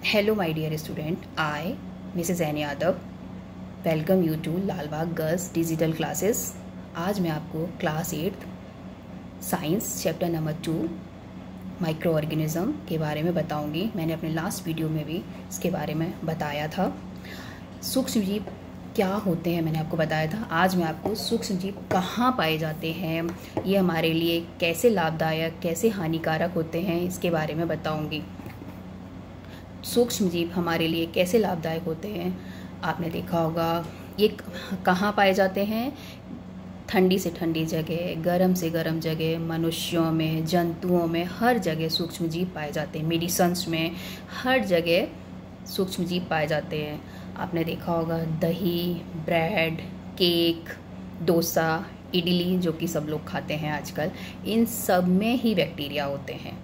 Hello, my dear student. I, Mrs. N Yadav, welcome you to Lalbagh girls digital classes. आज मैं आपको class 8 science chapter number 2 microorganism के बारे में बताऊंगी। मैंने अपने लास्ट वीडियो में भी इसके बारे में बताया था। सूक्ष्म जीव क्या होते हैं मैंने आपको बताया था। आज मैं आपको सूक्ष्म जीव कहाँ पाए जाते हैं, ये हमारे लिए कैसे लाभदायक कैसे हानिकारक होते हैं, इसके बारे में बताऊँगी। सूक्ष्म जीव हमारे लिए कैसे लाभदायक होते हैं आपने देखा होगा। ये कहाँ पाए जाते हैं? ठंडी से ठंडी जगह, गर्म से गर्म जगह, मनुष्यों में, जंतुओं में, हर जगह सूक्ष्म जीव पाए जाते हैं। मेडिसिन्स में हर जगह सूक्ष्म जीव पाए जाते हैं। आपने देखा होगा दही, ब्रेड, केक, डोसा, इडली जो कि सब लोग खाते हैं आजकल, इन सब में ही बैक्टीरिया होते हैं।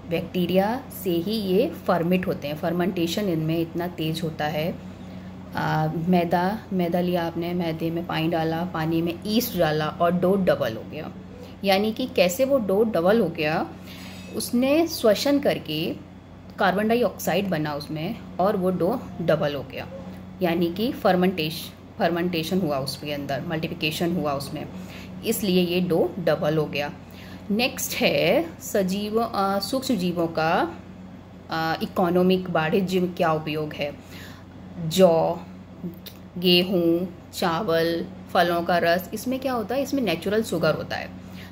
बैक्टीरिया से ही ये फर्मेट होते हैं। फर्मेंटेशन इनमें इतना तेज होता है। मैदा लिया आपने, मैदे में पानी डाला, पानी में ईस्ट डाला और डो डबल हो गया। यानी कि कैसे वो डो डबल हो गया, उसने श्वसन करके कार्बन डाइऑक्साइड बना उसमें और वो डो डबल हो गया। यानी कि फर्मेंटेशन हुआ उसके अंदर, मल्टीप्लिकेशन हुआ उसमें, इसलिए ये डो डबल हो गया। नेक्स्ट है सूक्ष्म जीवों का इकोनॉमिक वाणिज्य में क्या उपयोग है। जौ, गेहूँ, चावल, फलों का रस, इसमें क्या होता है, इसमें नेचुरल शुगर होता है,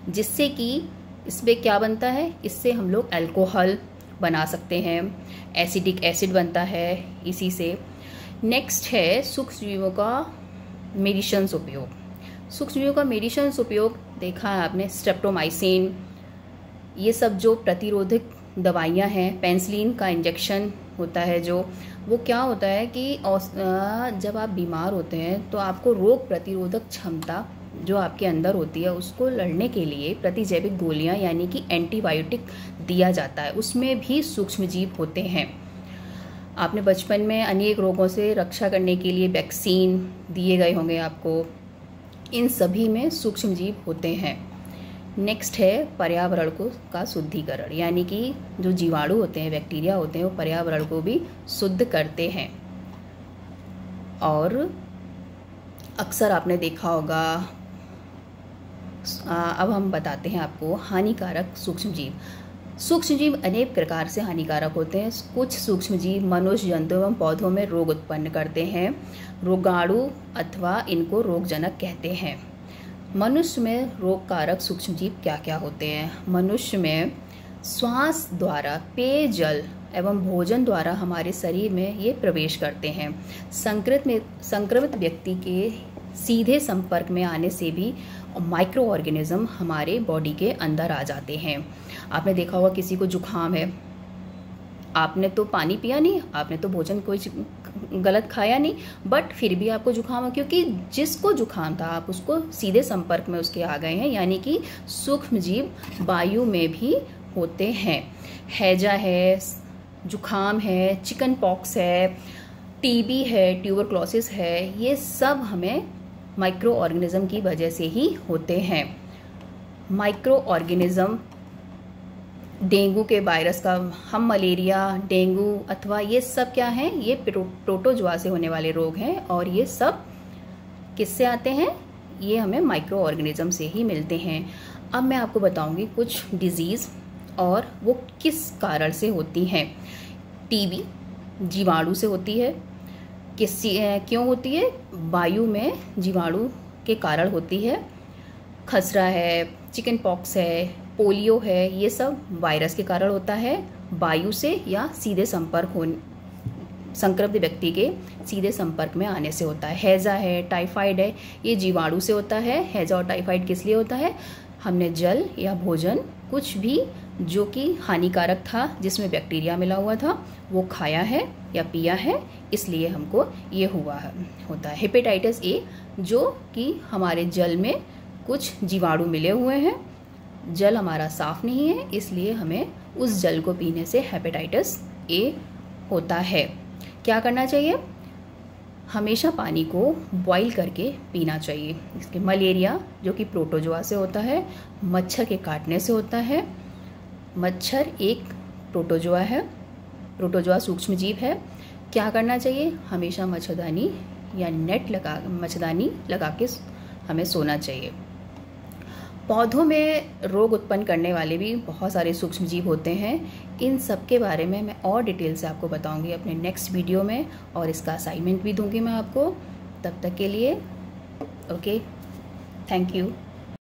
जिससे कि इसमें क्या बनता है, इससे हम लोग अल्कोहल बना सकते हैं, एसिडिक एसिड बनता है इसी से। नेक्स्ट है सूक्ष्म जीवों का मेडिसिन्स उपयोग। सूक्ष्म जीवों का मेडिसिन्स उपयोग देखा है आपने, स्ट्रेप्टोमाइसिन, ये सब जो प्रतिरोधक दवाइयाँ हैं, पेनिसिलिन का इंजेक्शन होता है जो, वो क्या होता है कि जब आप बीमार होते हैं तो आपको रोग प्रतिरोधक क्षमता जो आपके अंदर होती है उसको लड़ने के लिए प्रतिजैविक गोलियाँ यानी कि एंटीबायोटिक दिया जाता है। उसमें भी सूक्ष्म जीव होते हैं। आपने बचपन में अनेक रोगों से रक्षा करने के लिए वैक्सीन दिए गए होंगे आपको, इन सभी में सूक्ष्म जीव होते हैं। नेक्स्ट है पर्यावरण का शुद्धिकरण, यानी कि जो जीवाणु होते हैं, बैक्टीरिया होते हैं, वो पर्यावरण को भी शुद्ध करते हैं। और अक्सर आपने देखा होगा, अब हम बताते हैं आपको हानिकारक सूक्ष्म जीव। सूक्ष्म जीव अनेक प्रकार से हानिकारक होते हैं। कुछ सूक्ष्म जीव मनुष्य, जंतु एवं पौधों में रोग उत्पन्न करते हैं। रोगाणु अथवा इनको रोगजनक कहते हैं। मनुष्य में रोगकारक सूक्ष्म जीव क्या क्या होते हैं? मनुष्य में श्वास द्वारा, पेयजल एवं भोजन द्वारा हमारे शरीर में ये प्रवेश करते हैं। संक्रमित व्यक्ति के सीधे संपर्क में आने से भी माइक्रो ऑर्गेनिज्म हमारे बॉडी के अंदर आ जाते हैं। आपने देखा होगा किसी को जुखाम है, आपने तो पानी पिया नहीं, आपने तो भोजन कोई गलत खाया नहीं, बट फिर भी आपको जुखाम है, क्योंकि जिसको जुखाम था आप उसको सीधे संपर्क में उसके आ गए हैं। यानी कि सूक्ष्म जीव वायु में भी होते हैं। हैजा है, जुखाम है, चिकन पॉक्स है, टीबी है, ट्यूबरक्लोसिस है, ये सब हमें माइक्रो ऑर्गेनिज्म की वजह से ही होते हैं। माइक्रो ऑर्गेनिज्म डेंगू के वायरस का, हम मलेरिया, डेंगू अथवा ये सब क्या हैं, ये प्रोटोजोआ से होने वाले रोग हैं और ये सब किससे आते हैं, ये हमें माइक्रो ऑर्गेनिज्म से ही मिलते हैं। अब मैं आपको बताऊंगी कुछ डिजीज़ और वो किस कारण से होती हैं। टीबी जीवाणु से होती है। क्यों होती है? वायु में जीवाणु के कारण होती है। खसरा है, चिकन पॉक्स है, पोलियो है, ये सब वायरस के कारण होता है, वायु से या सीधे संक्रमित व्यक्ति के सीधे संपर्क में आने से होता है। हैजा है, टाइफाइड है, ये जीवाणु से होता है। हैजा और टाइफाइड किस लिए होता है? हमने जल या भोजन कुछ भी जो कि हानिकारक था, जिसमें बैक्टीरिया मिला हुआ था, वो खाया है या पिया है, इसलिए हमको ये होता है। हेपेटाइटिस ए, जो कि हमारे जल में कुछ जीवाणु मिले हुए हैं, जल हमारा साफ नहीं है, इसलिए हमें उस जल को पीने से हेपेटाइटिस ए होता है। क्या करना चाहिए? हमेशा पानी को बॉईल करके पीना चाहिए। इसके मलेरिया जो कि प्रोटोजोआ से होता है, मच्छर के काटने से होता है। मच्छर एक प्रोटोजोआ है प्रोटोजोआ सूक्ष्म जीव है। क्या करना चाहिए? हमेशा मच्छरदानी या मच्छरदानी लगा के हमें सोना चाहिए। पौधों में रोग उत्पन्न करने वाले भी बहुत सारे सूक्ष्म जीव होते हैं। इन सब के बारे में मैं और डिटेल से आपको बताऊंगी अपने नेक्स्ट वीडियो में, और इसका असाइनमेंट भी दूंगी मैं आपको। तब तक के लिए ओके, थैंक यू।